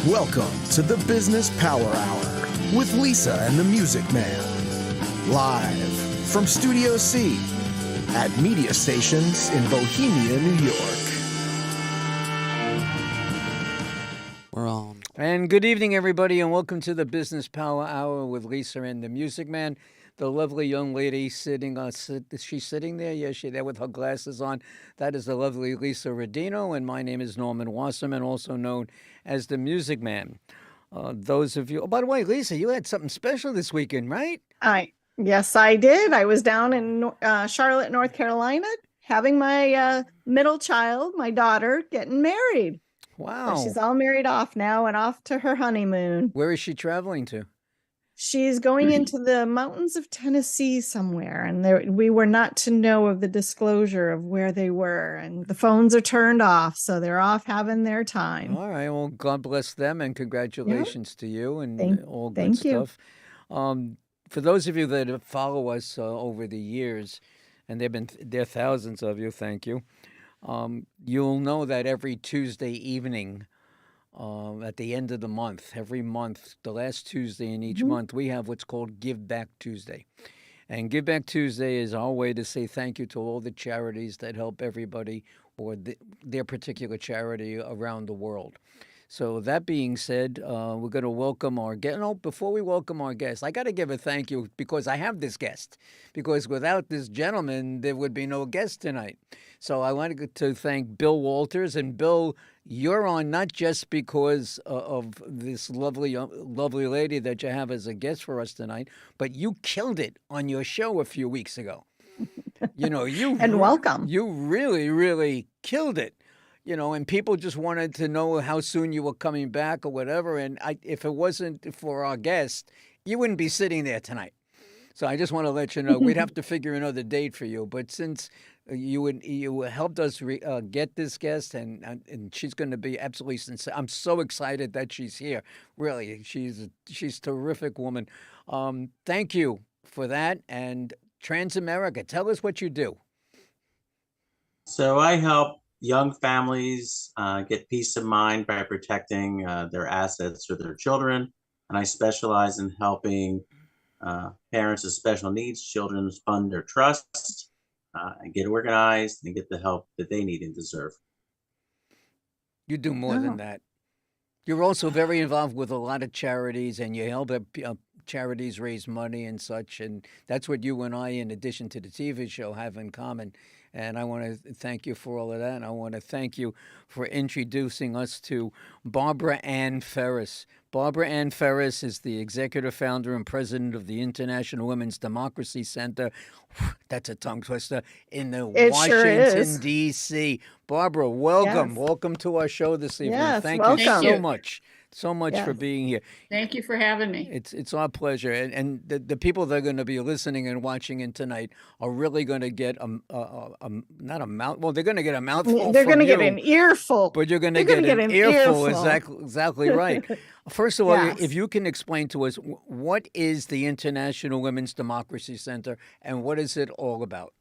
Welcome to the Business Power Hour with Lisa and the Music Man. Live from Studio C at media stations in Bohemia, New York. We're on. And good evening, everybody, and welcome to the Business Power Hour with Lisa and the Music Man. The lovely young lady sitting, is she sitting there? Yes, she's there with her glasses on. That is the lovely Lisa Rodino, and my name is Norman Wasserman, also known as the Music Man. Those of you, oh, by the way, Lisa, you had something special this weekend, right? Yes, I did. I was down in Charlotte, North Carolina, having my middle child, my daughter, getting married. Wow. So she's all married off now and off to her honeymoon. Where is she traveling to? She's going into the mountains of Tennessee somewhere, and we were not to know of the disclosure of where they were, and the phones are turned off, so they're off having their time. All right. Well, God bless them, and congratulations to you and all good thank you. stuff. For those of you that follow us over the years, and there are thousands of you, thank you. You'll know that every Tuesday evening, at the end of the month, every month, the last Tuesday in each month, we have what's called Give Back Tuesday. And Give Back Tuesday is our way to say thank you to all the charities that help everybody or their particular charity around the world. So that being said, we're going to welcome our guest. No, before we welcome our guest, I got to give a thank you because I have this guest. Because without this gentleman, there would be no guest tonight. So I wanted to thank Bill Walters. And Bill, you're on not just because of this lovely lady that you have as a guest for us tonight, but you killed it on your show a few weeks ago. And welcome. You really, really killed it. And people just wanted to know how soon you were coming back or whatever. And if it wasn't for our guest, you wouldn't be sitting there tonight. So I just want to let you know, we'd have to figure another date for you. But since you helped us get this guest, and she's going to be absolutely sincere. I'm so excited that she's here. Really, she's a terrific woman. Thank you for that. And Transamerica, tell us what you do. So I help young families get peace of mind by protecting their assets or their children. And I specialize in helping parents with special needs children fund their trusts and get organized and get the help that they need and deserve. You do more than that. You're also very involved with a lot of charities, and you help charities raise money and such. And that's what you and I, in addition to the TV show, have in common. And I want to thank you for all of that. And I want to thank you for introducing us to Barbara Ann Ferris. Barbara Ann Ferris is the executive founder and president of the International Women's Democracy Center. That's a tongue twister. In the Washington, D.C. Barbara, welcome. Yes. Welcome to our show this evening. Yes, thank welcome. you so much. So much Yes. for being here. Thank you for having me. It's our pleasure. And the people that are going to be listening and watching in tonight are really going to get not a mouth. Well, they're going to get a mouthful. They're going to you, get an earful. But you're going to get an earful. Exactly right. First of all, Yes. if you can explain to us, what is the International Women's Democracy Center and what is it all about?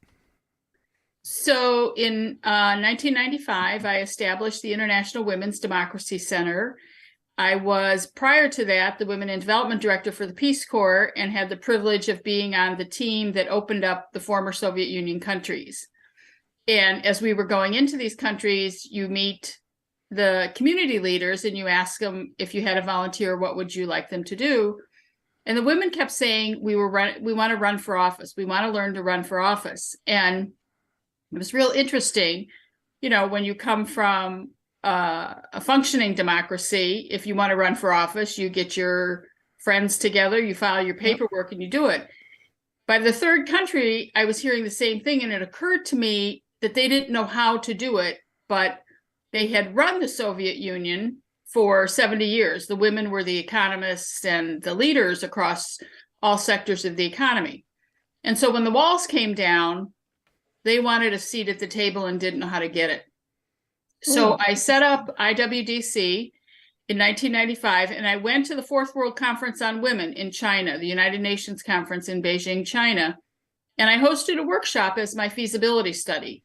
So in 1995, I established the International Women's Democracy Center. I was, prior to that, the Women in Development Director for the Peace Corps and had the privilege of being on the team that opened up the former Soviet Union countries. And as we were going into these countries, you meet the community leaders and you ask them, if you had a volunteer, what would you like them to do? And the women kept saying, we want to run for office. We want to learn to run for office. And it was real interesting, when you come from a functioning democracy, if you want to run for office, you get your friends together, you file your paperwork, and you do it. By the third country, I was hearing the same thing, and it occurred to me that they didn't know how to do it, but they had run the Soviet Union for 70 years. The women were the economists and the leaders across all sectors of the economy. And so when the walls came down, they wanted a seat at the table and didn't know how to get it. So I set up IWDC in 1995, and I went to the Fourth World Conference on Women in China, the United Nations Conference in Beijing, China, and I hosted a workshop as my feasibility study.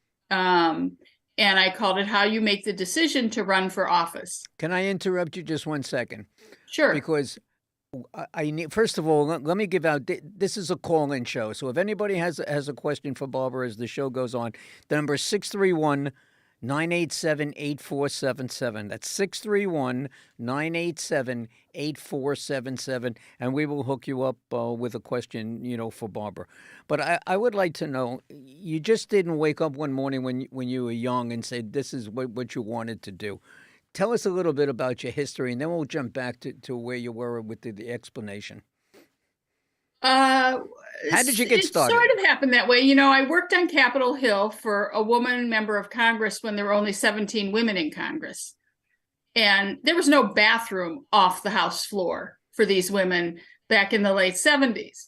and I called it How You Make the Decision to Run for Office. Can I interrupt you just 1 second? Sure. Because I need, first of all, let me give out, this is a call-in show. So if anybody has a question for Barbara as the show goes on, the number is 631-987-8477. That's 631-987-8477. And we will hook you up with a question, for Barbara. But I would like to know, you just didn't wake up one morning when you were young and say, this is what you wanted to do. Tell us a little bit about your history, and then we'll jump back to where you were with the explanation. How did you get started? It sort of happened that way. I worked on Capitol Hill for a woman member of Congress when there were only 17 women in Congress. And there was no bathroom off the House floor for these women back in the late 70s.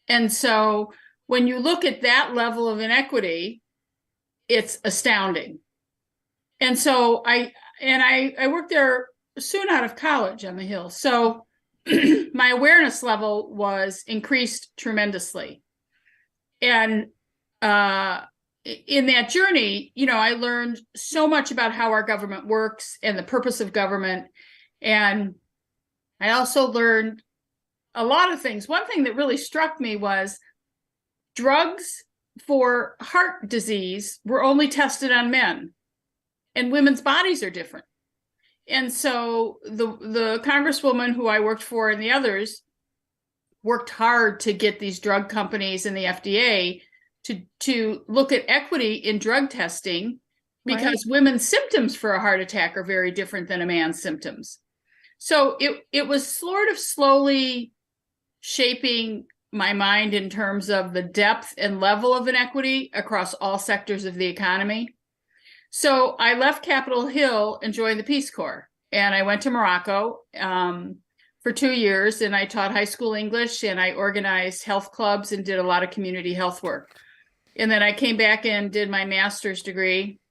And so when you look at that level of inequity, it's astounding. And so I worked there soon out of college on the Hill. So my awareness level was increased tremendously. And in that journey, I learned so much about how our government works and the purpose of government. And I also learned a lot of things. One thing that really struck me was drugs for heart disease were only tested on men, and women's bodies are different. And so the congresswoman who I worked for and the others worked hard to get these drug companies and the FDA to look at equity in drug testing, because women's symptoms for a heart attack are very different than a man's symptoms. So it was sort of slowly shaping my mind in terms of the depth and level of inequity across all sectors of the economy. So I left Capitol Hill and joined the Peace Corps, and I went to Morocco for 2 years, and I taught high school English, and I organized health clubs and did a lot of community health work. And then I came back and did my master's degree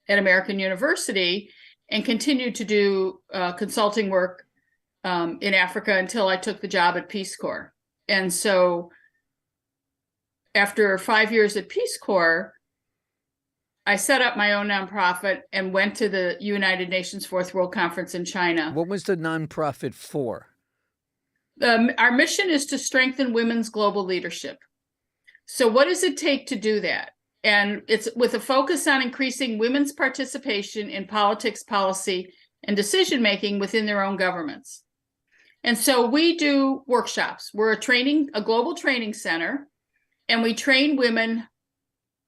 at American University and continued to do consulting work in Africa until I took the job at Peace Corps. And so after 5 years at Peace Corps, I set up my own nonprofit and went to the United Nations Fourth World Conference in China. What was the nonprofit for? Our mission is to strengthen women's global leadership. So what does it take to do that? And it's with a focus on increasing women's participation in politics, policy, and decision-making within their own governments. And so we do workshops. We're a global training center, and we train women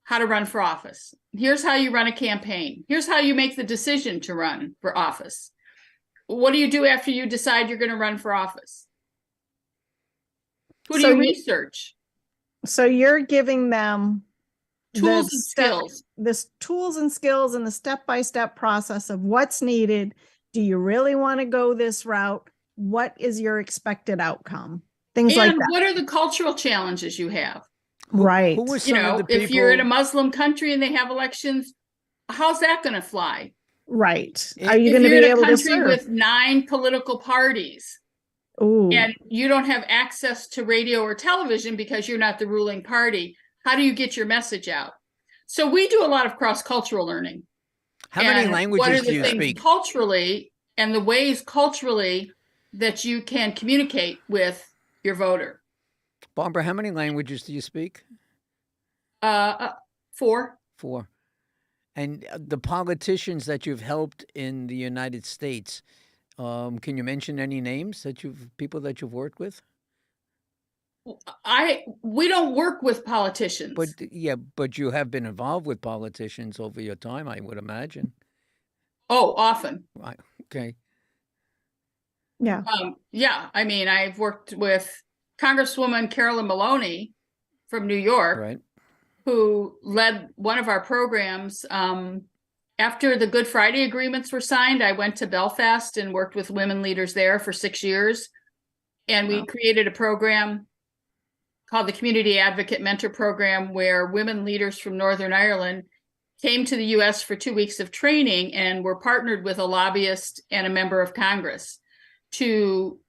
how to run for office. Here's how you run a campaign. Here's how you make the decision to run for office. What do you do after you decide you're going to run for office? Who do you research? So you're giving them tools and skills. This tools and skills and the step-by-step process of what's needed. Do you really want to go this route? What is your expected outcome? Things like that. And what are the cultural challenges you have? Right. Who were some of the people? If you're in a Muslim country and they have elections, how's that going to fly? Right. Are you going to be able to serve? If you're in a country with 9 political parties, ooh, and you don't have access to radio or television because you're not the ruling party, how do you get your message out? So we do a lot of cross-cultural learning. How many languages do you speak? Culturally, and the ways culturally that you can communicate with your voter. Barbara, how many languages do you speak? 4. 4. And the politicians that you've helped in the United States, can you mention any names people that you've worked with? We don't work with politicians. But you have been involved with politicians over your time, I would imagine. Oh, often. Right. Okay. Yeah. I mean, I've worked with Congresswoman Carolyn Maloney from New York, right, who led one of our programs. After the Good Friday agreements were signed, I went to Belfast and worked with women leaders there for 6 years. And we created a program called the Community Advocate Mentor Program, where women leaders from Northern Ireland came to the U.S. for 2 weeks of training and were partnered with a lobbyist and a member of Congress to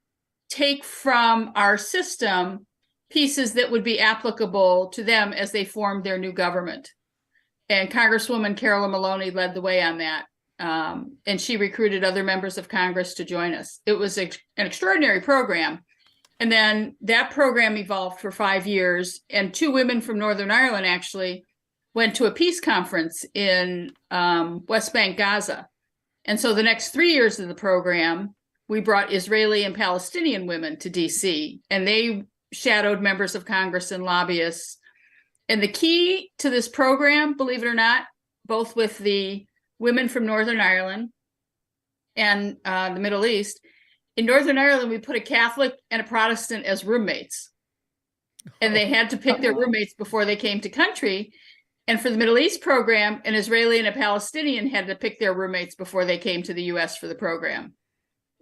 take from our system pieces that would be applicable to them as they formed their new government. And Congresswoman Carolyn Maloney led the way on that. And she recruited other members of Congress to join us. It was an extraordinary program. And then that program evolved for 5 years. And 2 women from Northern Ireland actually went to a peace conference in West Bank, Gaza. And so the next 3 years of the program, we brought Israeli and Palestinian women to DC, and they shadowed members of Congress and lobbyists. And the key to this program, believe it or not, both with the women from Northern Ireland and the Middle East, in Northern Ireland, we put a Catholic and a Protestant as roommates. And they had to pick their roommates before they came to country. And for the Middle East program, an Israeli and a Palestinian had to pick their roommates before they came to the US for the program.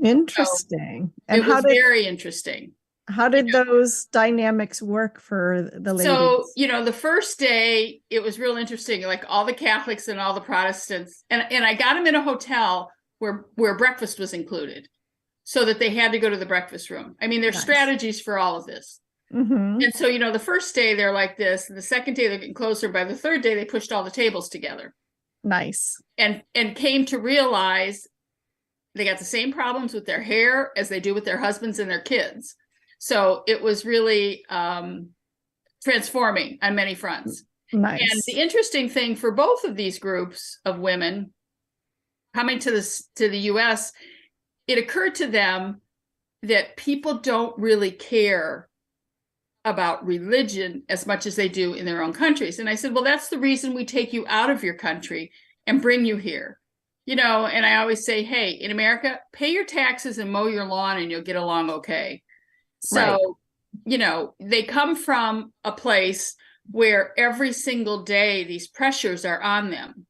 Interesting. So it was very interesting. How did those dynamics work for the ladies? So, the first day, it was real interesting, like all the Catholics and all the Protestants. And I got them in a hotel where breakfast was included, so that they had to go to the breakfast room. I mean, there's strategies for all of this. Mm-hmm. And so, the first day they're like this, and the second day they're getting closer. By the third day, they pushed all the tables together. Nice. And came to realize they got the same problems with their hair as they do with their husbands and their kids. So it was really transforming on many fronts. Nice. And the interesting thing for both of these groups of women coming to the US, it occurred to them that people don't really care about religion as much as they do in their own countries. And I said, well, that's the reason we take you out of your country and bring you here. And I always say, hey, in America, pay your taxes and mow your lawn and you'll get along okay. So, they come from a place where every single day these pressures are on them.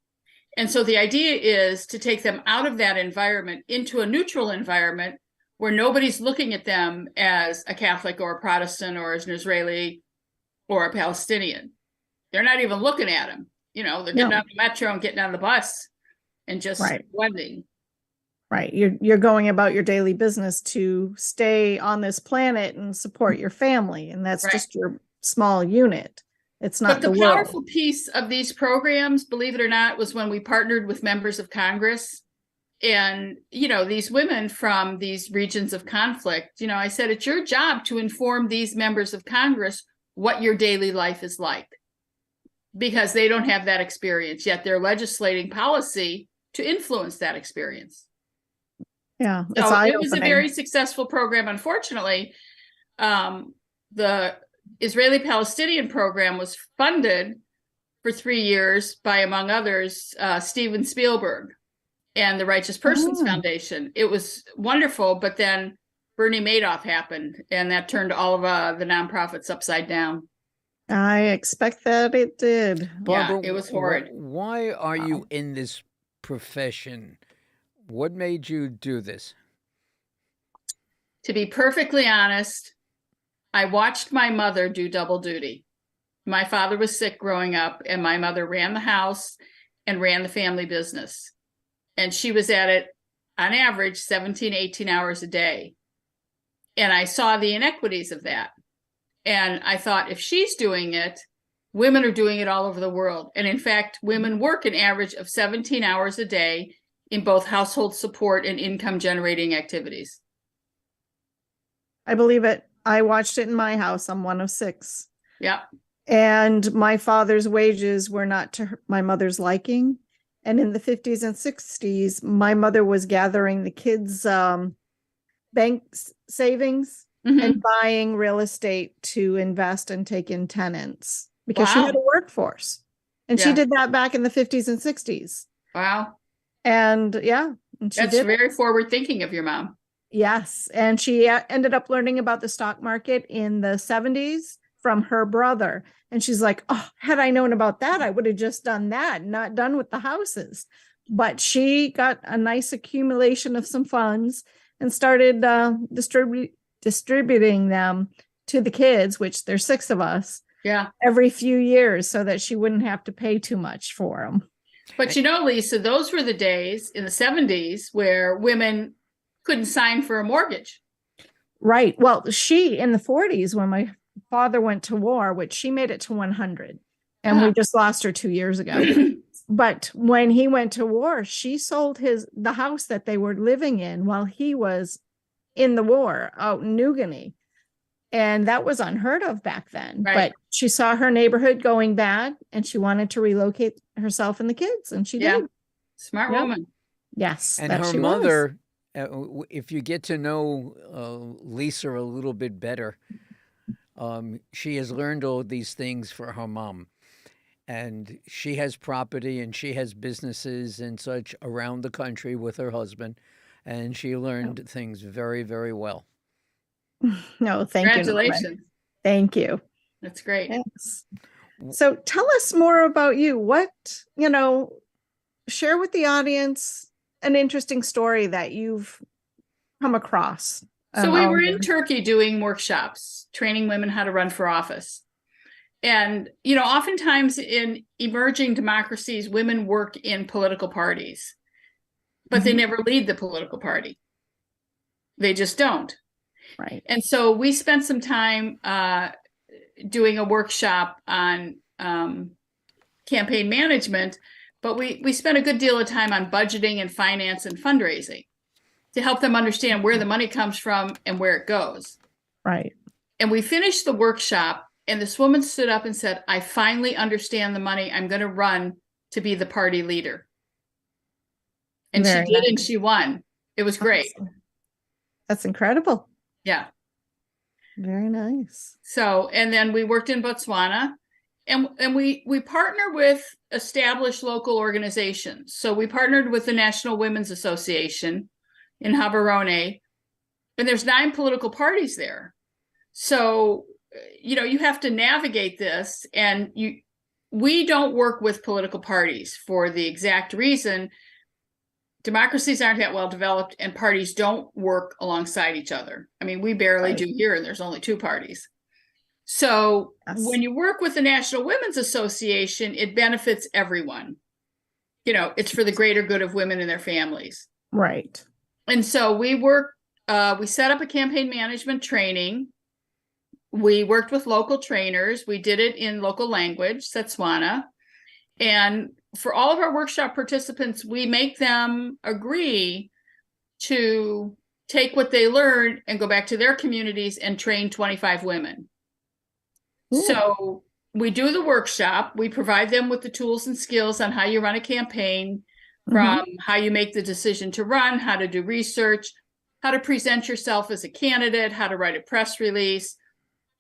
And so the idea is to take them out of that environment into a neutral environment where nobody's looking at them as a Catholic or a Protestant or as an Israeli or a Palestinian. They're not even looking at them. They're getting on the metro and getting on the bus and just blending. Right. You're going about your daily business to stay on this planet and support your family. And that's just your small unit. It's not the world. Powerful piece of these programs, believe it or not, was when we partnered with members of Congress. And, these women from these regions of conflict, I said, it's your job to inform these members of Congress what your daily life is like, because they don't have that experience, yet they're legislating policy to influence that experience. Yeah. So it was a very successful program. Unfortunately, the Israeli-Palestinian program was funded for 3 years by, among others, Steven Spielberg and the Righteous Persons Foundation. It was wonderful, but then Bernie Madoff happened, and that turned all of the nonprofits upside down. I expect that it did. Barbara, it was horrid. Why are you in this profession? What made you do this? To be perfectly honest, I watched my mother do double duty. My father was sick growing up, and my mother ran the house and ran the family business. And she was at it, on average, 17, 18 hours a day. And I saw the inequities of that. And I thought, if she's doing it, women are doing it all over the world. And in fact, women work an average of 17 hours a day in both household support and income generating activities. I believe it. I watched it in my house. I'm one of 6. Yeah. And my father's wages were not to my mother's liking. And in the 50s and 60s, my mother was gathering the kids' bank savings and buying real estate to invest and take in tenants because she had a workforce. And she did that back in the 50s and 60s. Wow. And that's very forward thinking of your mom. Yes. And she ended up learning about the stock market in the 70s from her brother. And she's like, oh, had I known about that, I would have just done that, not done with the houses. But she got a nice accumulation of some funds and started distributing them to the kids, which there's 6 of us, every few years so that she wouldn't have to pay too much for them. But Lisa, those were the days in the 70s where women couldn't sign for a mortgage. Right. Well, she, in the 40s, when my father went to war, which she made it to 100. and we just lost her 2 years ago. But when he went to war, she sold the house that they were living in while he was in the war out in New Guinea. And that was unheard of back then. Right. But she saw her neighborhood going bad and she wanted to relocate herself and the kids, and she Yeah. did. Smart Yep. woman. Yes. And that her she was. mother, if you get to know Lisa a little bit better, she has learned all these things for her mom. And she has property and she has businesses and such around the country with her husband. And she learned things very, very well. No, thank you, Norman. Congratulations. Thank you. That's great. Yes. So tell us more about you. What, share with the audience an interesting story that you've come across. So we were in Turkey doing workshops, training women how to run for office. And, oftentimes in emerging democracies, women work in political parties, but they never lead the political party. They just don't. Right. And so we spent some time doing a workshop on campaign management, but we spent a good deal of time on budgeting and finance and fundraising to help them understand where the money comes from and where it goes. Right. And we finished the workshop, and this woman stood up and said, I finally understand the money. I'm going to run to be the party leader. And Very she did, nice. and she won. It was great. Awesome. That's incredible. Yeah. Very nice. So, and then we worked in Botswana, and we partner with established local organizations. So we partnered with the National Women's Association in Gaborone, and there's 9 political parties there. So, you have to navigate this, and we don't work with political parties for the exact reason democracies aren't that well developed, and parties don't work alongside each other. I mean, we barely do here, and there's only 2 parties. So when you work with the National Women's Association, it benefits everyone. It's for the greater good of women and their families. Right. And so we set up a campaign management training. We worked with local trainers. We did it in local language, Setswana. And for all of our workshop participants, we make them agree to take what they learned and go back to their communities and train 25 women. Ooh. So we do the workshop. We provide them with the tools and skills on how you run a campaign, from how you make the decision to run, how to do research, how to present yourself as a candidate, how to write a press release,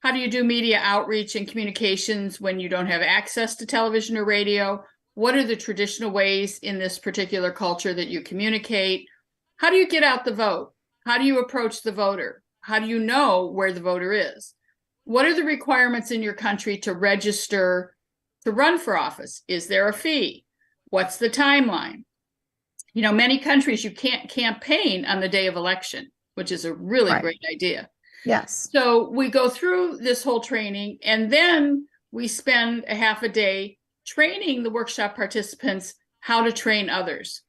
how do you do media outreach and communications when you don't have access to television or radio? What are the traditional ways in this particular culture that you communicate? How do you get out the vote? How do you approach the voter? How do you know where the voter is? What are the requirements in your country to register to run for office? Is there a fee? What's the timeline? Many countries you can't campaign on the day of election, which is a really great idea. Yes. So we go through this whole training, and then we spend a half a day training the workshop participants how to train others,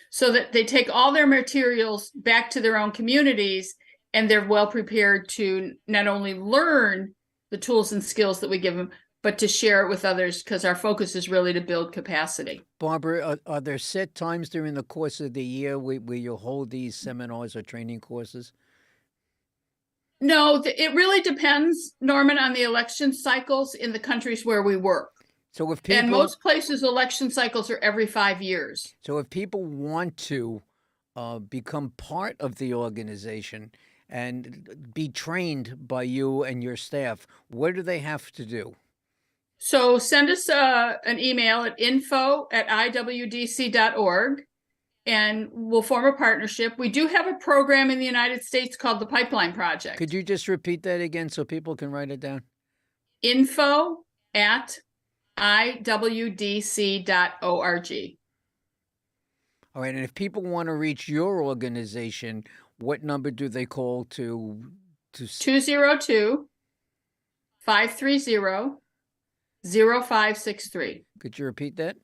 so that they take all their materials back to their own communities, and they're well prepared to not only learn the tools and skills that we give them, but to share it with others, because our focus is really to build capacity. Barbara, are there set times during the course of the year where you hold these seminars or training courses? No, it really depends, Norman, on the election cycles in the countries where we work. So if people, and most places, election cycles are every 5 years. So if people want to become part of the organization and be trained by you and your staff, what do they have to do? So send us an email at info@iwdc.org, and we'll form a partnership. We do have a program in the United States called the Pipeline Project. Could you just repeat that again so people can write it down? info@iwdc.org. All right, and if people want to reach your organization, what number do they call to 202-530-0563. Could you repeat that?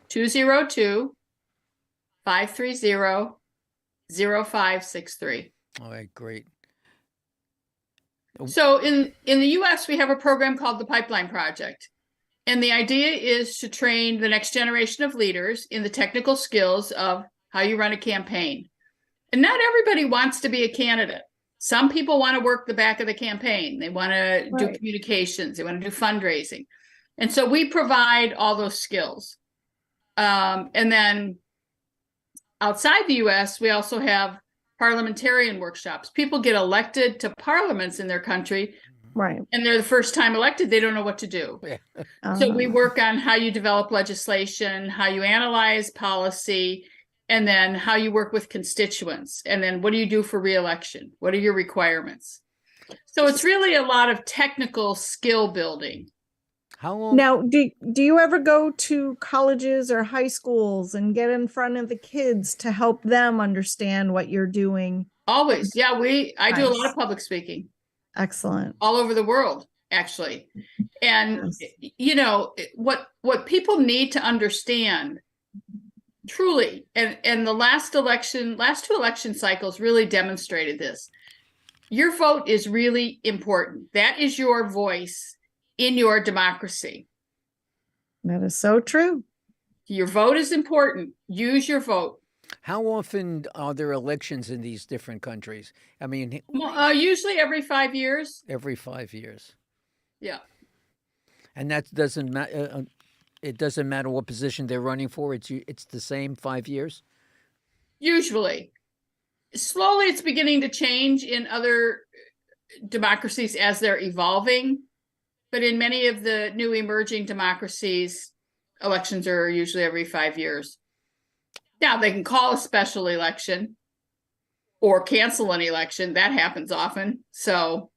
202-530-0563. All right, great. So in the U.S., we have a program called the Pipeline Project. And the idea is to train the next generation of leaders in the technical skills of how you run a campaign. And not everybody wants to be a candidate. Some people want to work the back of the campaign. They want to do communications. They want to do fundraising. And so we provide all those skills. And then outside the US, we also have parliamentarian workshops. People get elected to parliaments in their country. Right. And they're the first time elected, they don't know what to do. So we work on how you develop legislation, how you analyze policy, and then how you work with constituents. And then what do you do for reelection? What are your requirements? So it's really a lot of technical skill building. How long? Now, do you ever go to colleges or high schools and get in front of the kids to help them understand what you're doing? Always. Yeah, I do a lot Nice. of public speaking. Excellent. All over the world, actually. And you know, what people need to understand truly, and the last two election cycles really demonstrated this. Your vote is really important. That is your voice in your democracy. That is so true. Your vote is important. Use your vote. How often are there elections in these different countries? I mean, Usually every 5 years. every 5 years. Yeah. And that doesn't matter. It doesn't matter what position they're running for. It's the same 5 years. Usually. Slowly, it's beginning to change in other democracies as they're evolving. But in many of the new emerging democracies, elections are usually every 5 years. Now, they can call a special election or cancel an election. That happens often. So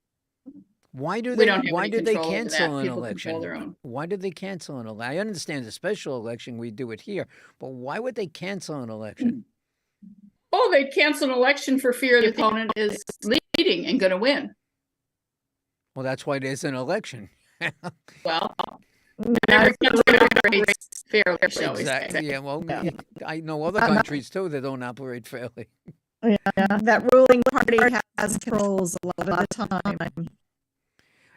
Why do we they? don't have Why any did they control over cancel that. an People control their election? own. Why did they cancel an election? I understand the special election. We do it here, but why would they cancel an election? Oh, they cancel an election for fear the opponent is leading and going to win. Well, that's why there's an election. Well, every country operates fairly, shall we say. Exactly. Yeah. Well, I know other countries too that don't operate fairly. Yeah, that ruling party has controls a lot of the time.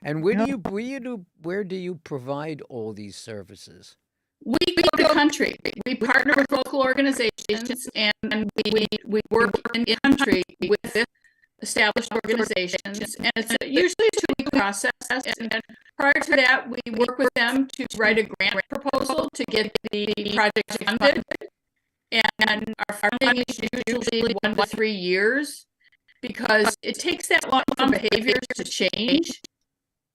And where do you provide all these services? We go to country. We partner with local organizations, and we work in country with established organizations, and it's usually a 2-week process. And prior to that, we work with them to write a grant proposal to get the project funded. And our funding is usually 1 to 3 years because it takes that long for behaviors to change.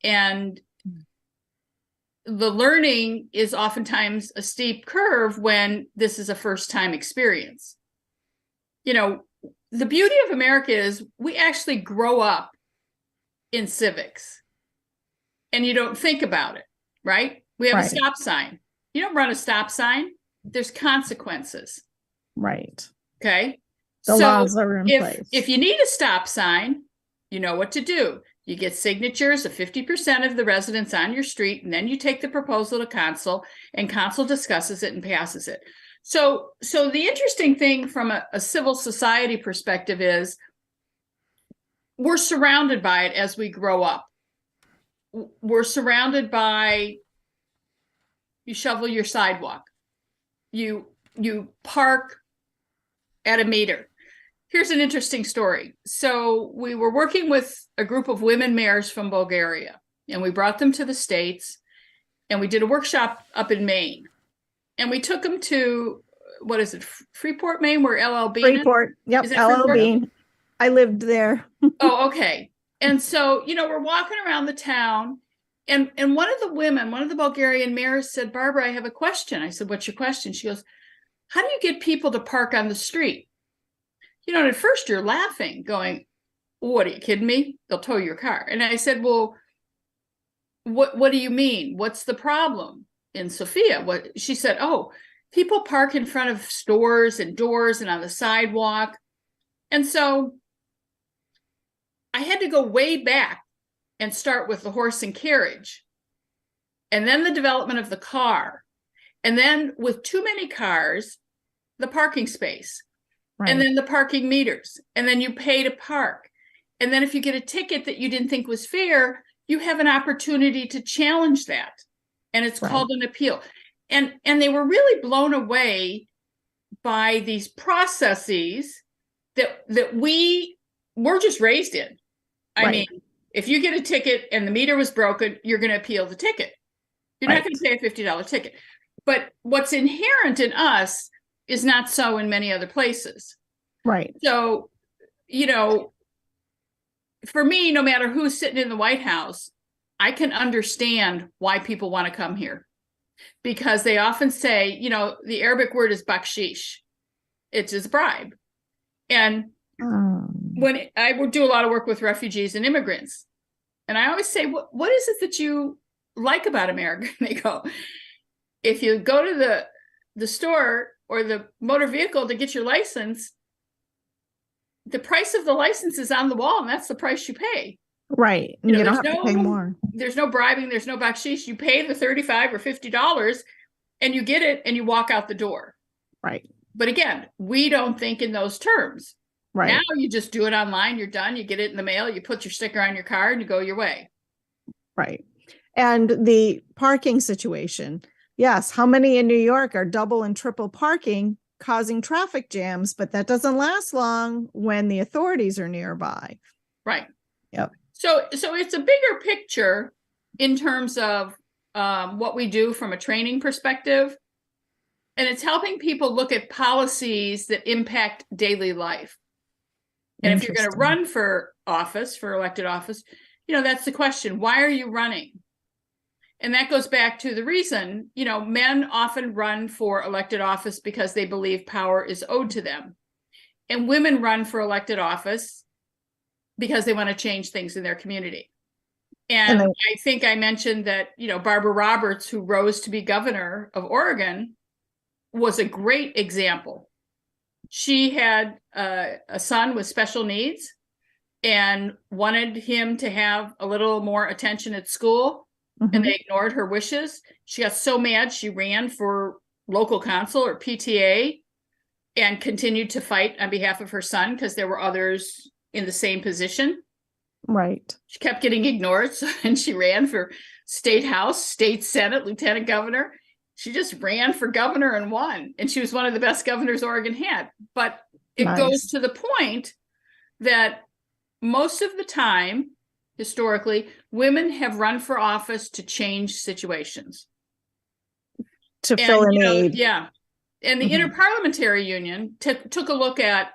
And the learning is oftentimes a steep curve when this is a first-time experience. You know, the beauty of America is we actually grow up in civics and you don't think about it, right? We have a stop sign. You don't run a stop sign. There's consequences. Right. Okay. The laws are in place. If you need a stop sign, you know what to do. You get signatures of 50% of the residents on your street, and then you take the proposal to council, and council discusses it and passes it. So the interesting thing from a civil society perspective is we're surrounded by it as we grow up. We're surrounded by, you shovel your sidewalk, you park at a meter. Here's an interesting story. So we were working with a group of women mayors from Bulgaria, and we brought them to the States, and we did a workshop up in Maine. And we took them to, what is it, Freeport, Maine, where LL Bean is? Freeport. Yep, Is it LL Freeport? Bean. I lived there. Oh, okay. And so, we're walking around the town, and one of the Bulgarian mayors said, "Barbara, I have a question." I said, "What's your question?" She goes, "How do you get people to park on the street?" And at first you're laughing, going, "What, are you kidding me? They'll tow your car." And I said, "Well, what do you mean? What's the problem in Sofia?" She said, "Oh, people park in front of stores and doors and on the sidewalk." And so I had to go way back and start with the horse and carriage, and then the development of the car, and then with too many cars, the parking space. Right. And then the parking meters, and then you pay to park. And then if you get a ticket that you didn't think was fair, you have an opportunity to challenge that and it's called an appeal. And they were really blown away by these processes that we were just raised in. I mean, if you get a ticket and the meter was broken, you're going to appeal the ticket. You're not going to pay a $50 ticket. But what's inherent in us is not so in many other places. Right. So, you know, for me, no matter who's sitting in the White House, I can understand why people want to come here, because they often say, you know, the Arabic word is bakshish. It's a bribe. And when I would do a lot of work with refugees and immigrants, and I always say, what is it that you like about America? And they go, if you go to the store or the motor vehicle to get your license, the price of the license is on the wall, and that's the price you pay. Right. You don't have to pay more. There's no bribing. There's no bakshish. You pay the $35 or $50 and you get it and you walk out the door. Right. But again, we don't think in those terms. Right. Now you just do it online. You're done. You get it in the mail. You put your sticker on your car and you go your way. Right. And the parking situation. Yes. How many in New York are double and triple parking, causing traffic jams? But that doesn't last long when the authorities are nearby. Right. Yep. So it's a bigger picture in terms of what we do from a training perspective. And it's helping people look at policies that impact daily life. And if you're going to run for office, for elected office, you know, that's the question. Why are you running? And that goes back to the reason, you know, men often run for elected office because they believe power is owed to them. And women run for elected office because they want to change things in their community. And I think I mentioned that, you know, Barbara Roberts, who rose to be governor of Oregon, was a great example. She had a son with special needs and wanted him to have a little more attention at school, and they ignored her wishes. She got so mad, she ran for local council or PTA and continued to fight on behalf of her son because there were others in the same position. Right. She kept getting ignored, and she ran for state house, state senate, lieutenant governor. She just ran for governor and won. And she was one of the best governors Oregon had. But it goes to the point that most of the time, historically, women have run for office to change situations. To fill a need. Yeah. And the Interparliamentary Union took a look at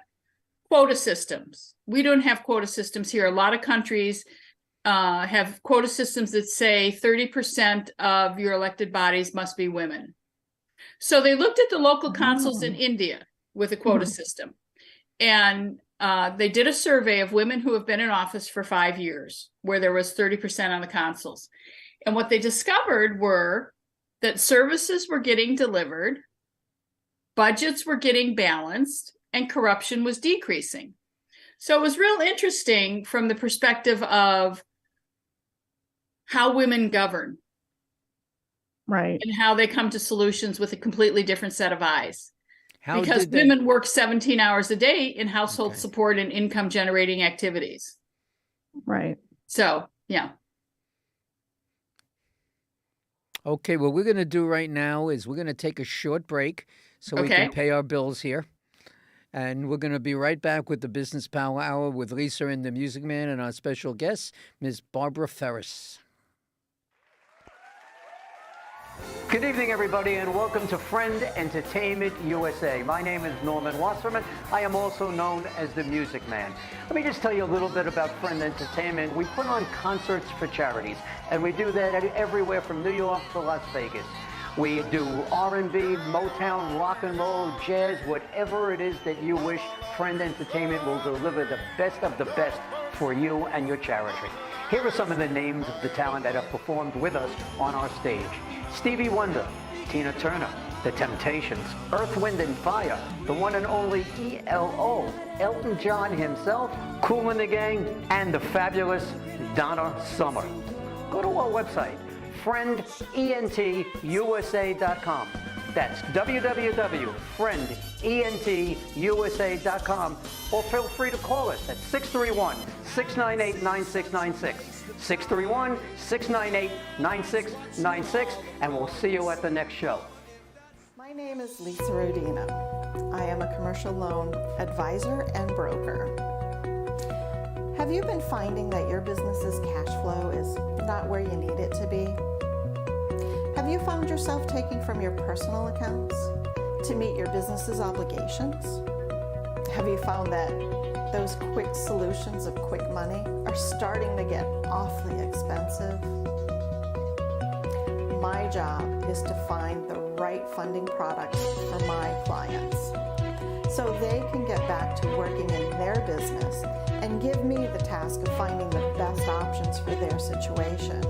quota systems. We don't have quota systems here. A lot of countries have quota systems that say 30% of your elected bodies must be women. So they looked at the local councils in India with a quota system. And they did a survey of women who have been in office for 5 years, where there was 30% on the councils. And what they discovered were that services were getting delivered, budgets were getting balanced, and corruption was decreasing. So it was real interesting from the perspective of how women govern. Right. And how they come to solutions with a completely different set of eyes. Because women work 17 hours a day in household support and income generating activities. Right. So, yeah. Okay, what we're going to do right now is we're going to take a short break so we can pay our bills here. And we're going to be right back with the Business Power Hour with Lisa and the Music Man and our special guest, Ms. Barbara Ferris. Good evening, everybody, and welcome to Friend Entertainment USA. My name is Norman Wasserman. I am also known as the Music Man. Let me just tell you a little bit about Friend Entertainment. We put on concerts for charities, and we do that everywhere from New York to Las Vegas. We do R&B, Motown, rock and roll, jazz, whatever it is that you wish. Friend Entertainment will deliver the best of the best for you and your charity. Here are some of the names of the talent that have performed with us on our stage. Stevie Wonder, Tina Turner, The Temptations, Earth, Wind and Fire, the one and only ELO, Elton John himself, Kool and the Gang, and the fabulous Donna Summer. Go to our website, friendentusa.com. That's www.friendentusa.com, or feel free to call us at 631-698-9696. 631-698-9696, and we'll see you at the next show. My name is Lisa Rodino. I am a commercial loan advisor and broker. Have you been finding that your business's cash flow is not where you need it to be? Have you found yourself taking from your personal accounts to meet your business's obligations? Have you found that those quick solutions of quick money are starting to get awfully expensive? My job is to find the right funding products for my clients so they can get back to working in their business and give me the task of finding the best options for their situation.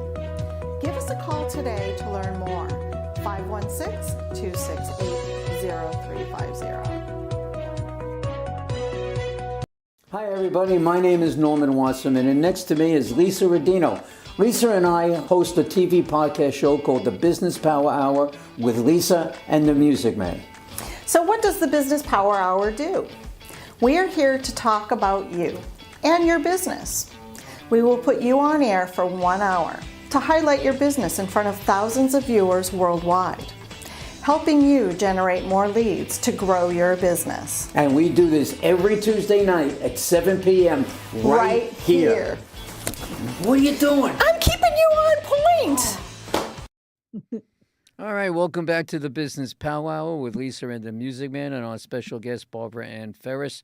Give us a call today to learn more. 516-268-0350. Hi, everybody. My name is Norman Wasserman, and next to me is Lisa Rodino. Lisa and I host a TV podcast show called The Business Power Hour with Lisa and the Music Man. So what does the Business Power Hour do? We are here to talk about you and your business. We will put you on air for 1 hour to highlight your business in front of thousands of viewers worldwide, helping you generate more leads to grow your business. And we do this every Tuesday night at 7 p.m. right here. What are you doing? I'm keeping you on point. All right, welcome back to the Business Power Hour with Lisa and the Music Man and our special guest, Barbara Ann Ferris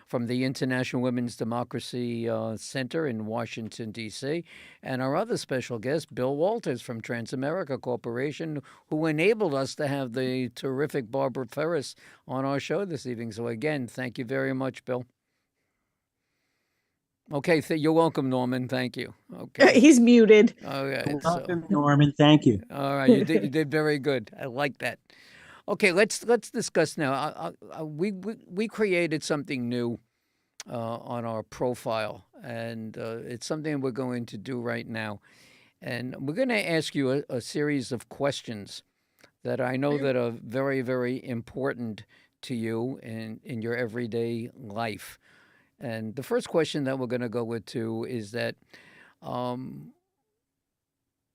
from the International Women's Democracy Center in Washington, D.C., and our other special guest, Bill Walters from Transamerica Corporation, who enabled us to have the terrific Barbara Ferris on our show this evening. So again, thank you very much, Bill. Okay, you're welcome, Norman. Thank you. Okay, He's muted. okay. Welcome, Norman. Thank you. All right, you did very good. I like that. Okay, let's discuss now. We created something new on our profile, and it's something we're going to do right now. And we're going to ask you a series of questions that I know that are very, very important to you in your everyday life. And the first question that we're going to go with too is that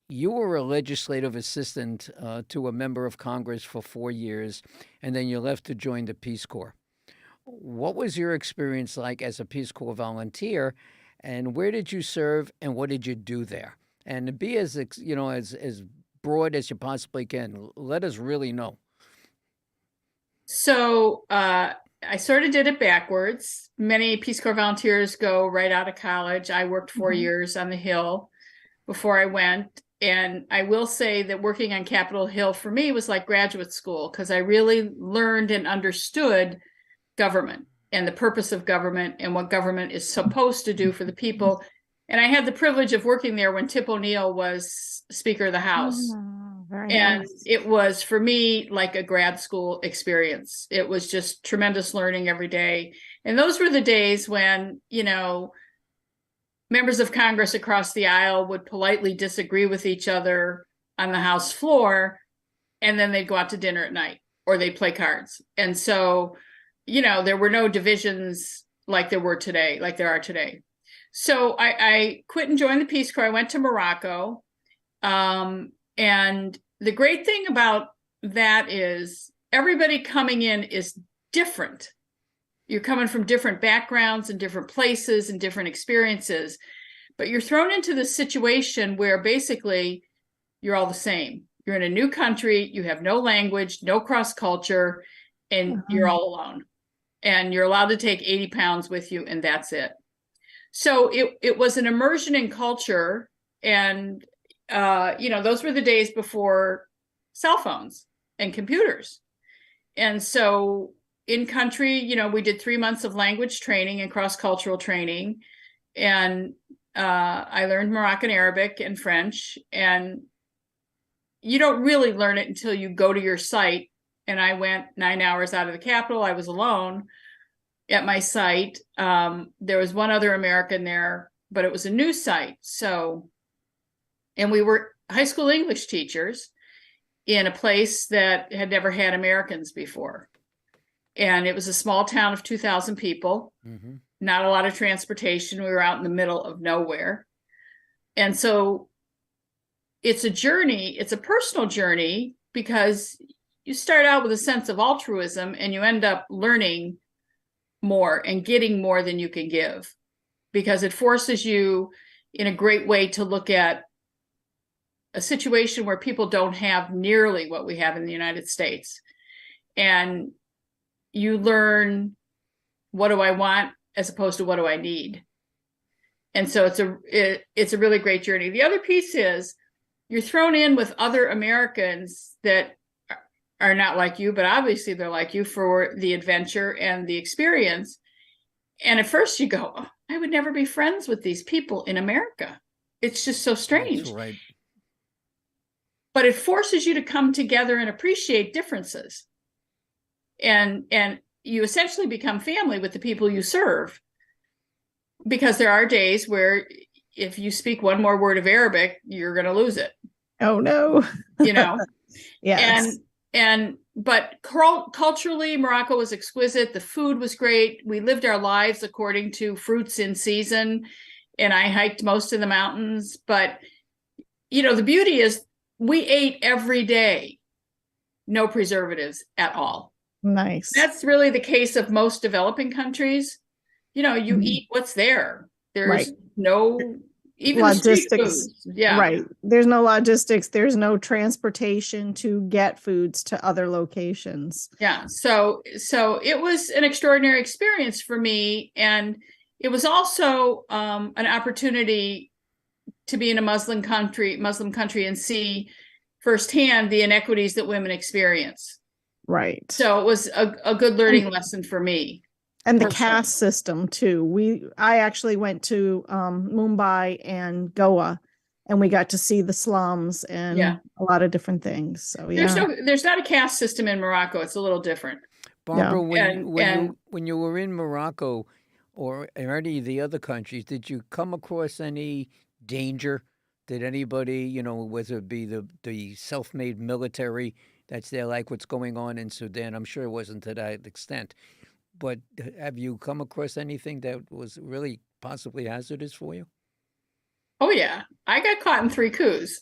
you were a legislative assistant to a member of Congress for 4 years, and then you left to join the Peace Corps. What was your experience like as a Peace Corps volunteer, and where did you serve, and what did you do there? And be as broad as you possibly can. Let us really know. So I sort of did it backwards. Many Peace Corps volunteers go right out of college. I worked 4 years on the Hill before I went. And I will say that working on Capitol Hill for me was like graduate school, because I really learned and understood government and the purpose of government and what government is supposed to do for the people. And I had the privilege of working there when Tip O'Neill was Speaker of the House. Very And nice. it was, for me, like a grad school experience. It was just tremendous learning every day. And those were the days when, members of Congress across the aisle would politely disagree with each other on the House floor, and then they'd go out to dinner at night or they'd play cards. And so, there were no divisions like there are today. So I quit and joined the Peace Corps. I went to Morocco. And the great thing about that is everybody coming in is different. You're coming from different backgrounds and different places and different experiences, but you're thrown into this situation where basically you're all the same. You're in a new country, you have no language, no cross culture, and you're all alone. And you're allowed to take 80 pounds with you, and that's it. So it was an immersion in culture. And, those were the days before cell phones and computers. And so in country, we did 3 months of language training and cross-cultural training. And I learned Moroccan Arabic and French. And you don't really learn it until you go to your site. And I went 9 hours out of the Capitol. I was alone at my site. There was one other American there, but it was a new site. And we were high school English teachers in a place that had never had Americans before. And it was a small town of 2,000 people, not a lot of transportation. We were out in the middle of nowhere. And so it's a journey, it's a personal journey, because you start out with a sense of altruism and you end up learning more and getting more than you can give, because it forces you in a great way to look at a situation where people don't have nearly what we have in the United States. And you learn, what do I want as opposed to what do I need? And so it's a really great journey. The other piece is you're thrown in with other Americans that are not like you, but obviously they're like you for the adventure and the experience. And at first you go, oh, I would never be friends with these people in America. It's just so strange. That's right. But it forces you to come together and appreciate differences. And you essentially become family with the people you serve. Because there are days where if you speak one more word of Arabic, you're going to lose it. Oh no. You know? Yes. But culturally, Morocco was exquisite. The food was great. We lived our lives according to fruits in season, and I hiked most of the mountains. But, you know, the beauty is we ate every day, no preservatives at all. Nice. That's really the case of most developing countries. You know, you eat what's there. There's no even logistics. The street foods. Yeah. Right. There's no logistics. There's no transportation to get foods to other locations. Yeah. So it was an extraordinary experience for me. And it was also an opportunity to be in a Muslim country and see firsthand the inequities that women experience. Right. So it was a good learning lesson for me. And the caste system too. I actually went to Mumbai and Goa, and we got to see the slums and a lot of different things. So there's not a caste system in Morocco. It's a little different. Barbara, when you were in Morocco or any of the other countries, did you come across any danger? Did anybody, you know, whether it be the self-made military that's there, like what's going on in Sudan? I'm sure it wasn't to that extent. But have you come across anything that was really possibly hazardous for you? Oh, yeah. I got caught in 3 coups.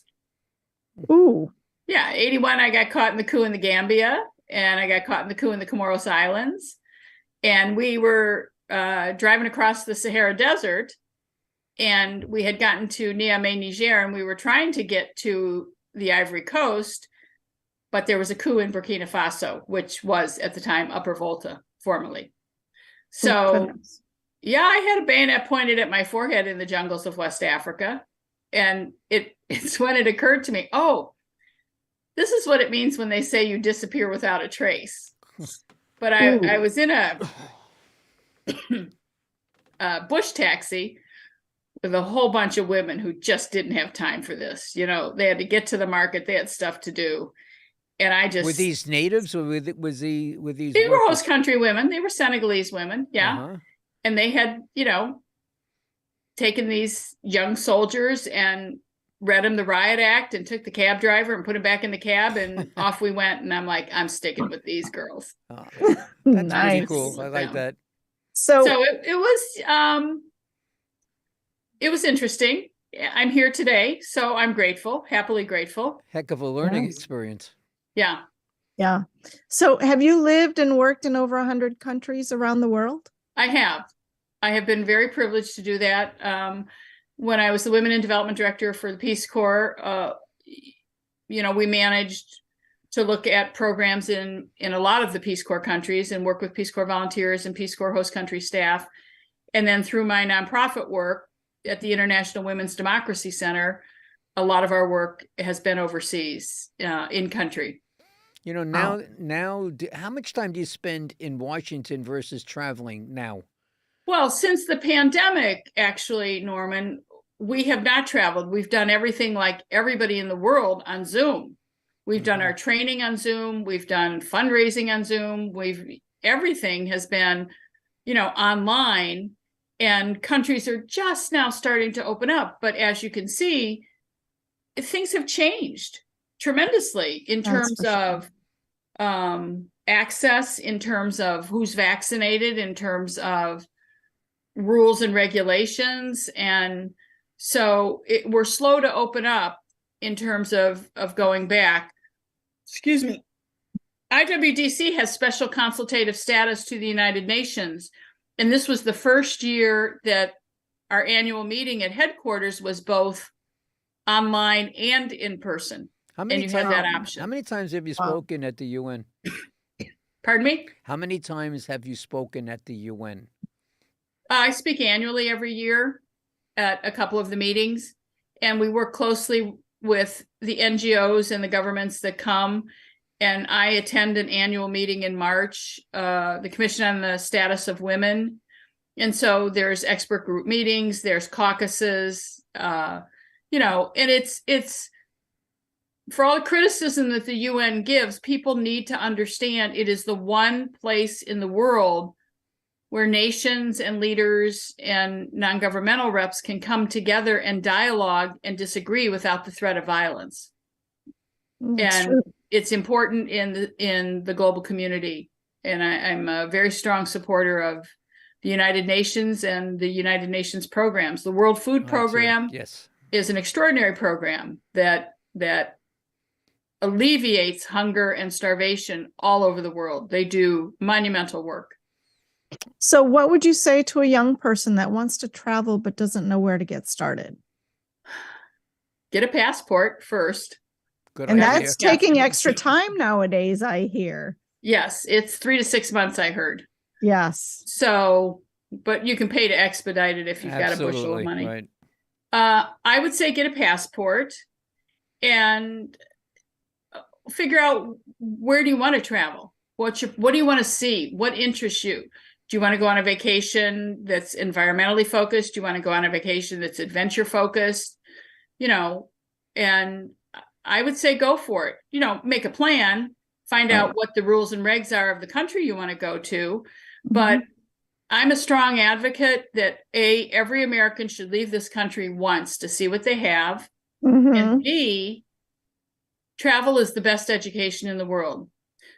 Ooh. Yeah. 81, I got caught in the coup in the Gambia, and I got caught in the coup in the Comoros Islands. And we were driving across the Sahara Desert, and we had gotten to Niamey, Niger, and we were trying to get to the Ivory Coast, but there was a coup in Burkina Faso, which was at the time Upper Volta. Formerly. So, yeah, I had a bayonet pointed at my forehead in the jungles of West Africa. And it's when it occurred to me, oh, this is what it means when they say you disappear without a trace. But I was in a bush taxi with a whole bunch of women who just didn't have time for this. You know, they had to get to the market. They had stuff to do. And I just... Were these natives or were these... They were host country women. They were Senegalese women. Yeah. Uh-huh. And they had, you know, taken these young soldiers and read them the riot act and took the cab driver and put him back in the cab, and off we went. And I'm like, I'm sticking with these girls. That's nice. Pretty cool. I like that. So it was interesting. I'm here today, so I'm grateful, happily grateful. Heck of a learning experience. Yeah. Yeah. So have you lived and worked in over 100 countries around the world? I have been very privileged to do that. When I was the Women in Development Director for the Peace Corps, you know, we managed to look at programs in a lot of the Peace Corps countries and work with Peace Corps volunteers and Peace Corps host country staff. And then through my nonprofit work at the International Women's Democracy Center, a lot of our work has been overseas, in country. You know, now, how much time do you spend in Washington versus traveling now? Well, since the pandemic, actually, Norman, we have not traveled. We've done everything like everybody in the world on Zoom. We've done our training on Zoom. We've done fundraising on Zoom. Everything has been, you know, online, and countries are just now starting to open up. But as you can see, things have changed tremendously in terms of access, in terms of who's vaccinated, in terms of rules and regulations. And So we're slow to open up in terms of going back. Excuse me. IWDC has special consultative status to the United Nations. And this was the first year that our annual meeting at headquarters was both online and in person. And you had that option. How many times have you spoken at the UN? Pardon me? How many times have you spoken at the UN? I speak annually every year at a couple of the meetings, and we work closely with the NGOs and the governments that come. And I attend an annual meeting in March, the Commission on the Status of Women. And so there's expert group meetings, there's caucuses, and it's for all the criticism that the UN gives, people need to understand it is the one place in the world where nations and leaders and non-governmental reps can come together and dialogue and disagree without the threat of violence. It's important in the global community. And I'm a very strong supporter of the United Nations and the United Nations programs. The World Food Program is an extraordinary program that alleviates hunger and starvation all over the world. They do monumental work. So what would you say to a young person that wants to travel but doesn't know where to get started? Get a passport first. Good and idea. that's taking extra time nowadays, I hear. Yes, it's 3 to 6 months, I heard. Yes. So, but you can pay to expedite it if you've got a bushel of money. Right. I would say get a passport and figure out, where do you want to travel? What do you want to see? What interests you? Do you want to go on a vacation that's environmentally focused? Do you want to go on a vacation that's adventure focused? And I would say go for it. Make a plan, find out what the rules and regs are of the country you want to go to. But I'm a strong advocate that every American should leave this country once to see what they have. And B, travel is the best education in the world.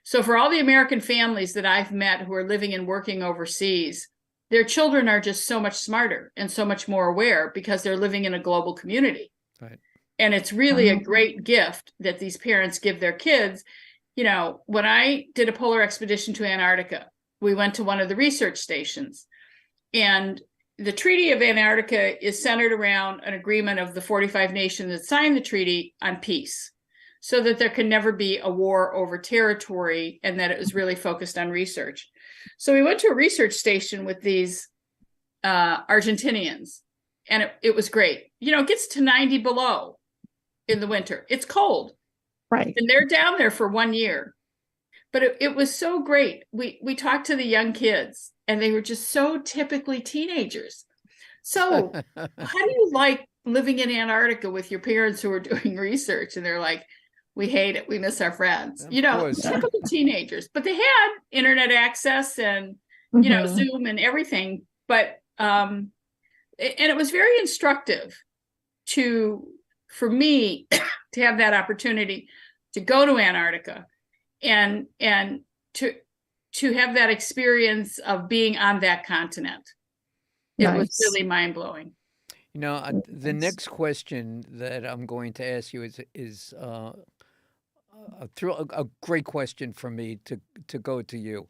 So for all the American families that I've met who are living and working overseas, their children are just so much smarter and so much more aware because they're living in a global community. Right. And it's really a great gift that these parents give their kids. When I did a polar expedition to Antarctica, we went to one of the research stations. And the Treaty of Antarctica is centered around an agreement of the 45 nations that signed the treaty on peace, so that there can never be a war over territory, and that it was really focused on research. So we went to a research station with these Argentinians, and it was great. It gets to 90 below in the winter. It's cold. Right. And they're down there for 1 year. But it was so great. We talked to the young kids, and they were just so typically teenagers. So how do you like living in Antarctica with your parents who are doing research? And they're like, we hate it. We miss our friends. Typical teenagers. But they had internet access and, Zoom and everything. But and it was very instructive for me to have that opportunity to go to Antarctica and to have that experience of being on that continent. It was really mind-blowing. The next question that I'm going to ask you is a great question for me to go to you.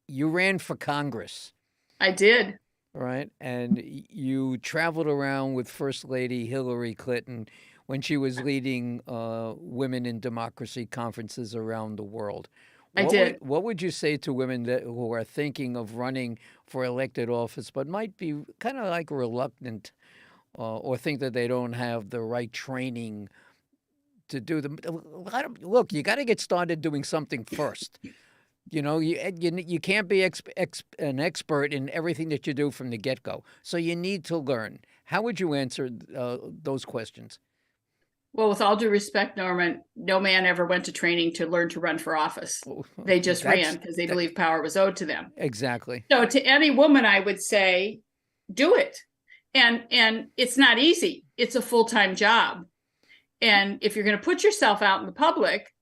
You ran for Congress. I did. Right. And you traveled around with First Lady Hillary Clinton when she was leading women in democracy conferences around the world. I did. What would you say to women who are thinking of running for elected office but might be kind of like reluctant or think that they don't have the right training to do them? Look, you got to get started doing something first. You can't be an expert in everything that you do from the get-go. So you need to learn. How would you answer those questions? Well, with all due respect, Norman, no man ever went to training to learn to run for office. They just ran because they believed power was owed to them. Exactly. So to any woman, I would say, do it. And it's not easy. It's a full-time job. And if you're going to put yourself out in the public,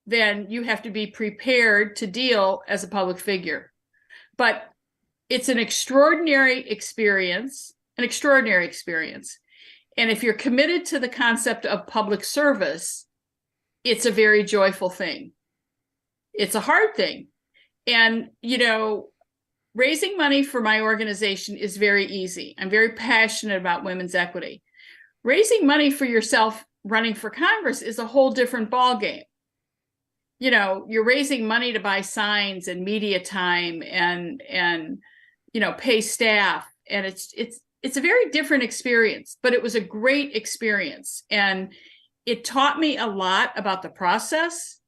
then you have to be prepared to deal as a public figure. But it's an extraordinary experience, an extraordinary experience. And if you're committed to the concept of public service, it's a very joyful thing. It's a hard thing. And, you know, raising money for my organization is very easy. I'm very passionate about women's equity. Raising money for yourself running for Congress is a whole different ballgame. You know, you're raising money to buy signs and media time and you know, pay staff, and it's a very different experience, but it was a great experience, and it taught me a lot about the process,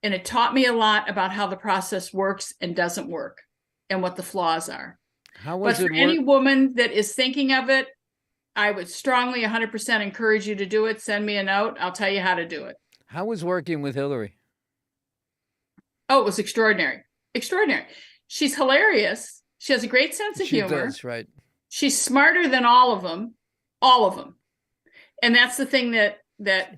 and it taught me a lot about how the process works and doesn't work, and what the flaws are. How was But it for any woman that is thinking of it, I would strongly 100% encourage you to do it. Send me a note. I'll tell you how to do it. How was working with Hillary? Oh, it was extraordinary. Extraordinary. She's hilarious. She has a great sense of humor. Does, right. She's smarter than all of them. All of them. And that's the thing that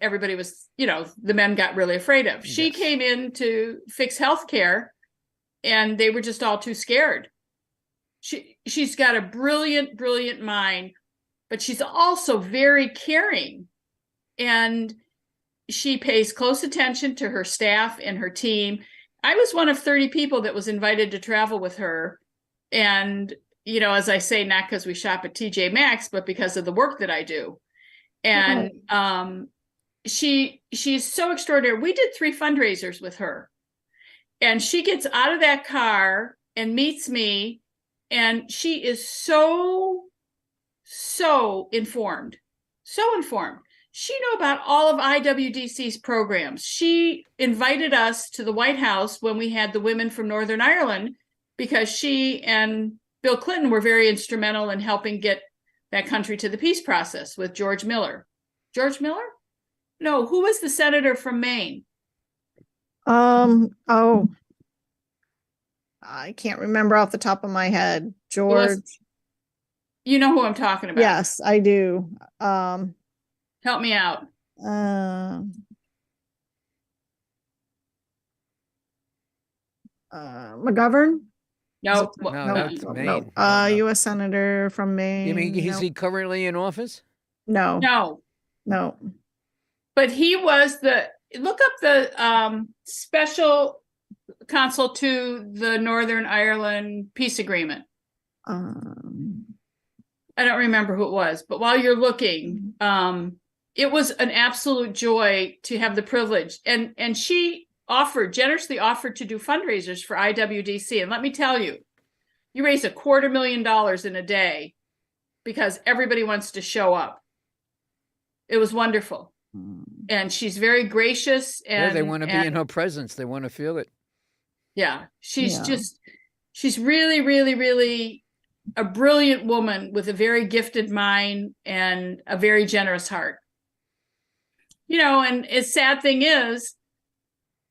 everybody was, you know, the men got really afraid of. She Yes. came in to fix healthcare, and they were just all too scared. She's got a brilliant, brilliant mind, but she's also very caring. And she pays close attention to her staff and her team. I was one of 30 people that was invited to travel with her. And, you know, as I say, not because we shop at TJ Maxx, but because of the work that I do. And she's so extraordinary. We did 3 fundraisers with her. And she gets out of that car and meets me. And she is so informed. So informed. She knew about all of IWDC's programs. She invited us to the White House when we had the women from Northern Ireland, because she and Bill Clinton were very instrumental in helping get that country to the peace process with George Miller. George Miller? No, who was the senator from Maine? Oh, I can't remember off the top of my head. George. You know who I'm talking about. Yes, I do. Help me out. McGovern? No, No, that's Maine. No. U.S. Senator from Maine. You mean is he currently in office? No. no. But he was look up the special consul to the Northern Ireland peace agreement. I don't remember who it was, but while you're looking, it was an absolute joy to have the privilege. And she generously offered to do fundraisers for IWDC. And let me tell you, you raise $250,000 in a day because everybody wants to show up. It was wonderful. And she's very gracious. And they want to be in her presence. They want to feel it. Yeah. She's really, really, really a brilliant woman with a very gifted mind and a very generous heart. You know, and the sad thing is,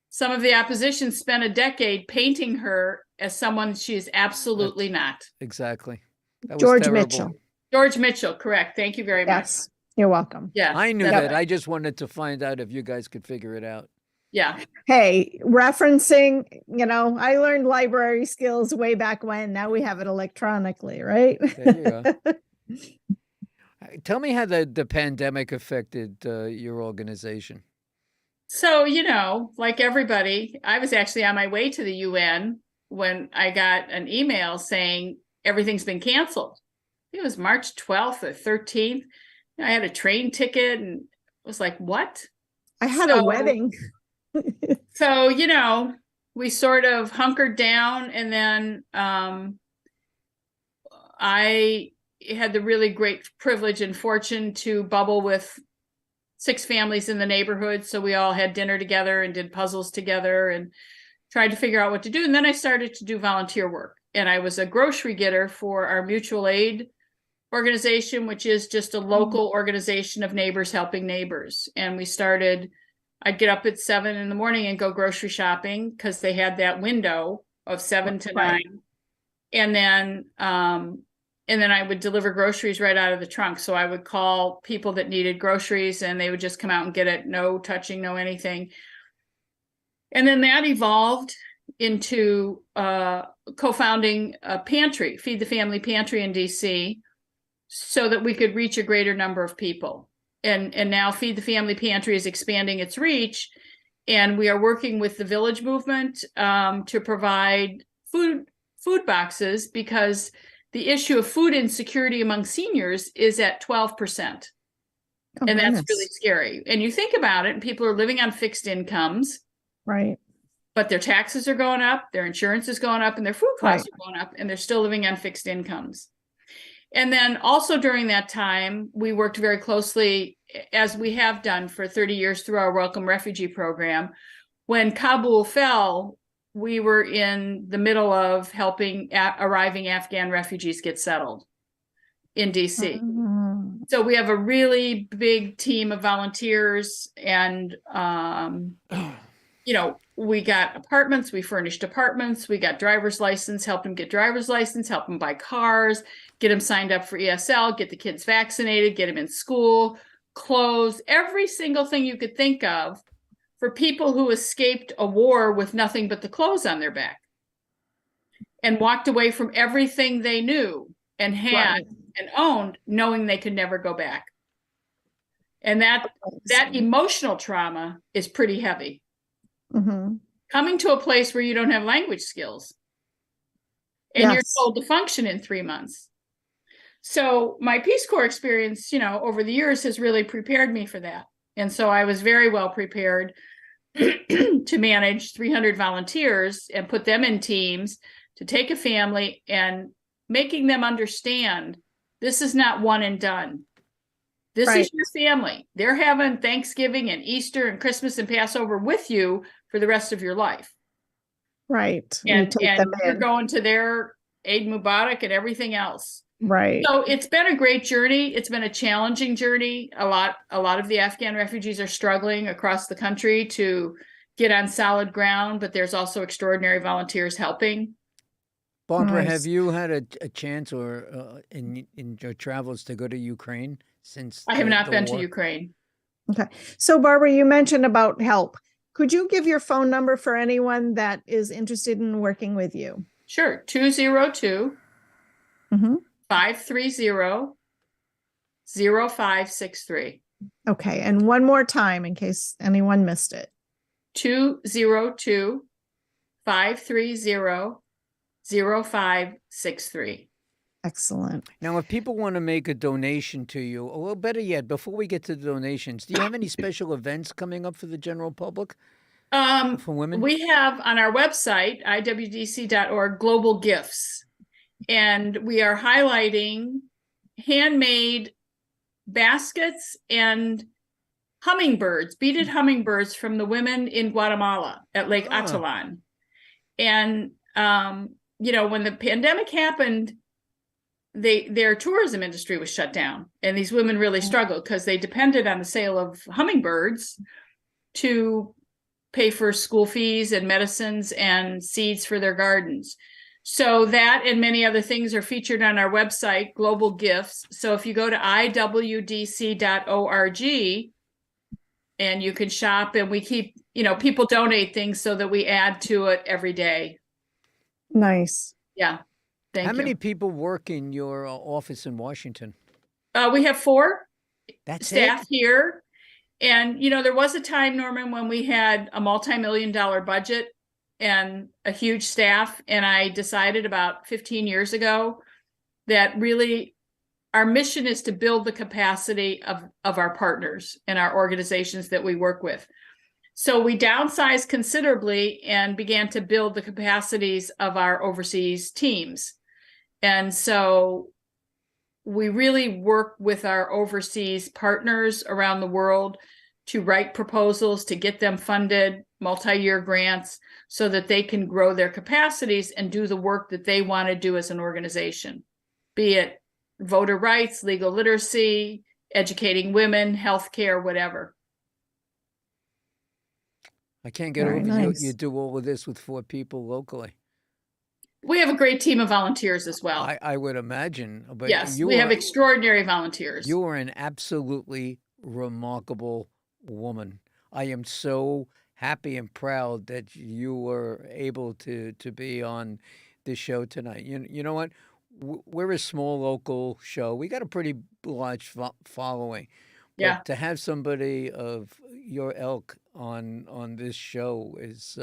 some of the opposition spent a decade painting her as someone she is absolutely not. Exactly. That was George terrible. Mitchell. George Mitchell, correct. Thank you very much. Yes, you're welcome. Yeah, I knew that. I just wanted to find out if you guys could figure it out. Yeah. Hey, referencing, you know, I learned library skills way back when. Now we have it electronically, right? There you go. Tell me how the pandemic affected your organization. So, you know, like everybody, I was actually on my way to the UN when I got an email saying everything's been canceled. It was March 12th or 13th. I had a train ticket and was like, what? I had a wedding. So, you know, we sort of hunkered down, and then I had the really great privilege and fortune to bubble with 6 families in the neighborhood. So we all had dinner together and did puzzles together and tried to figure out what to do. And then I started to do volunteer work. And I was a grocery getter for our mutual aid organization, which is just a local organization of neighbors helping neighbors. And I'd get up at 7 in the morning and go grocery shopping because they had that window of 7 to 9. And then I would deliver groceries right out of the trunk. So I would call people that needed groceries and they would just come out and get it. No touching, no anything. And then that evolved into co-founding a pantry, Feed the Family Pantry in DC, so that we could reach a greater number of people. And now Feed the Family Pantry is expanding its reach, and we are working with the Village Movement to provide food boxes, because the issue of food insecurity among seniors is at 12%. Oh, and goodness. that's really scary. And you think about it, and people are living on fixed incomes, Right. but their taxes are going up, their insurance is going up, and their food costs Right. are going up, and they're still living on fixed incomes. And then also during that time, we worked very closely, as we have done for 30 years through our Welcome Refugee program. When Kabul fell, we were in the middle of helping arriving Afghan refugees get settled in DC. So we have a really big team of volunteers, and we got apartments, we furnished apartments, we got driver's license, helped them get driver's license, helped them buy cars, get them signed up for ESL, get the kids vaccinated, get them in school, clothes, every single thing you could think of for people who escaped a war with nothing but the clothes on their back and walked away from everything they knew and had and owned, knowing they could never go back. And that emotional trauma is pretty heavy. Mm-hmm. Coming to a place where you don't have language skills and you're told to function in 3 months. So my Peace Corps experience, over the years has really prepared me for that. And so I was very well prepared to manage 300 volunteers and put them in teams to take a family and making them understand this is not one and done. This is your family. They're having Thanksgiving and Easter and Christmas and Passover with you for the rest of your life. Right. And you're going to their Eid Mubarak and everything else. Right. So it's been a great journey. It's been a challenging journey. A lot of the Afghan refugees are struggling across the country to get on solid ground, but there's also extraordinary volunteers helping. Barbara, have you had a chance or in your travels to go to Ukraine since? I have not been to Ukraine. Okay. So Barbara, you mentioned about help. Could you give your phone number for anyone that is interested in working with you? Sure. 202 530 0563. Okay. And one more time in case anyone missed it. 202 530 0563. Excellent. Now, if people want to make a donation to you, or well, better yet, before we get to the donations, do you have any special events coming up for the general public? For women? We have on our website, iwdc.org, global gifts. And we are highlighting handmade baskets and hummingbirds, beaded hummingbirds from the women in Guatemala at Lake Atelan. And, when the pandemic happened, their tourism industry was shut down. And these women really struggled because they depended on the sale of hummingbirds to pay for school fees and medicines and seeds for their gardens. So that and many other things are featured on our website, Global Gifts. So if you go to iwdc.org, and you can shop, and we keep, people donate things so that we add to it every day. Nice. Yeah. Thank you. How many people work in your office in Washington? We have 4 staff here. And, there was a time, Norman, when we had a multi-million-dollar budget and a huge staff. And I decided about 15 years ago that really our mission is to build the capacity of our partners and our organizations that we work with. So we downsized considerably and began to build the capacities of our overseas teams. And so we really work with our overseas partners around the world to write proposals, to get them funded, multi-year grants, so that they can grow their capacities and do the work that they want to do as an organization, be it voter rights, legal literacy, educating women, healthcare, whatever. I can't get over you do all of this with 4 people locally. We have a great team of volunteers as well. I would imagine. But yes, we have extraordinary volunteers. You are an absolutely remarkable woman. I am so happy and proud that you were able to be on this show tonight. You know what? We're a small local show. We got a pretty large following. But Yeah. to have somebody of your ilk on this show is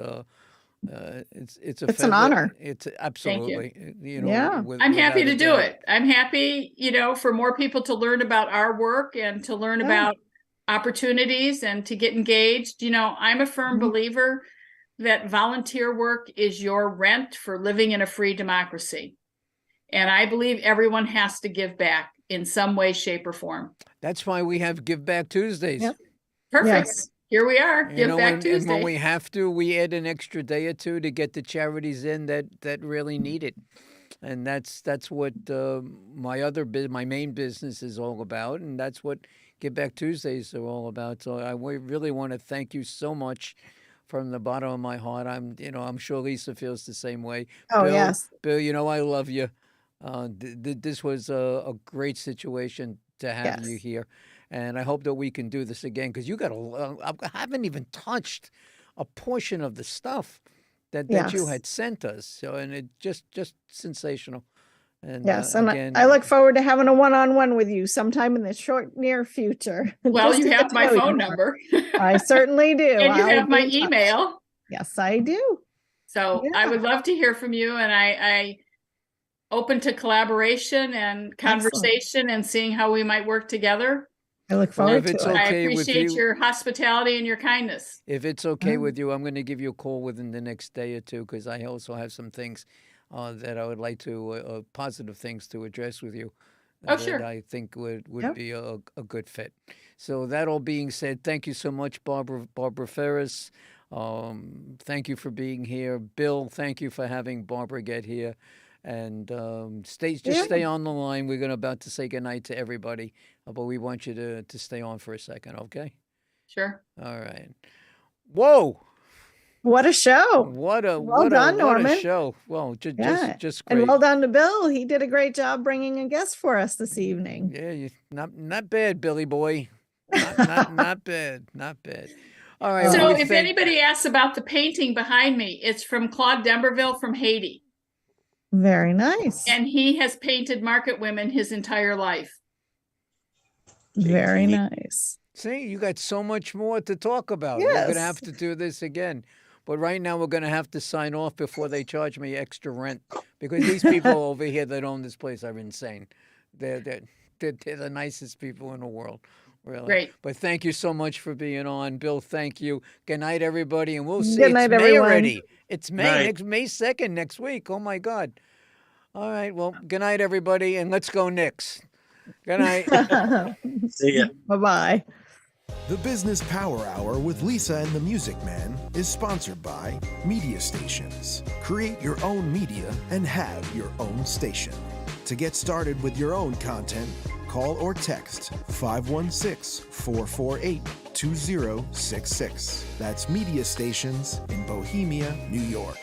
it's It's an honor. It's absolutely Yeah. I'm happy without to a do doubt. it. I'm happy, for more people to learn about our work and to learn Yeah. about opportunities and to get engaged. I'm a firm believer that volunteer work is your rent for living in a free democracy. And I believe everyone has to give back in some way, shape, or form. That's why we have Give Back Tuesdays. Yep. Perfect. Yes. Here we are. Give Back and Tuesday. when we have to, we add an extra day or two to get the charities in that really need it. And that's what my main business is all about, and that's what Give Back Tuesdays are all about. So I really want to thank you so much from the bottom of my heart. I'm sure Lisa feels the same way. Oh, Bill, yes. Bill, I love you. This was a great situation to have you Yes. here, and I hope that we can do this again because you got I haven't even touched a portion of the stuff that you Yes. had sent us. So, and it just sensational. And Yes. And again, I look forward to having a one-on-one with you sometime in the near future. Well, Just you to have get to my know you phone more. number. I certainly do. And you I'll have be my in touch. email. Yes, I do. So I Yeah. would love to hear from you, and I open to collaboration and conversation and seeing how we might work together. I look Well, forward if it's to it. I okay with appreciate you, your hospitality and your kindness. if it's okay Oh. with you, I'm going to give you a call within the next day or two because I also have some things that I would like to positive things to address with you. Oh, that sure. I think would Yep. be a good fit. So that all being said, thank you so much, Barbara Ferris. Thank you for being here, Bill. Thank you for having Barbara get here, and stay on the line. We're about to say goodnight to everybody, but we want you to stay on for a second, okay? Sure. All right. Whoa! What a show. What a Norman. show! Well, just great. And well done to Bill. He did a great job bringing a guest for us this evening. Yeah, not bad, Billy boy. Not bad. All right. So well, if anybody asks about the painting behind me, it's from Claude Demberville from Haiti. Very nice. And he has painted market women his entire life. Very nice. See, you got so much more to talk about. Yes. We're going to have to do this again. But right now, we're going to have to sign off before they charge me extra rent. Because these people over here that own this place are insane. They're the nicest people in the world. Really. Great. But thank you so much for being on. Bill, thank you. Good night, everybody. And we'll see. Good night, It's May everyone. already. It's May. Night. May 2nd next week. Oh, my God. All right. Well, good night, everybody. And let's go Knicks. Good night. See ya. Bye-bye. The Business Power Hour with Lisa and the Music Man is sponsored by Media Stations. Create your own media and have your own station. To get started with your own content, call or text 516-448-2066. That's Media Stations in Bohemia, New York.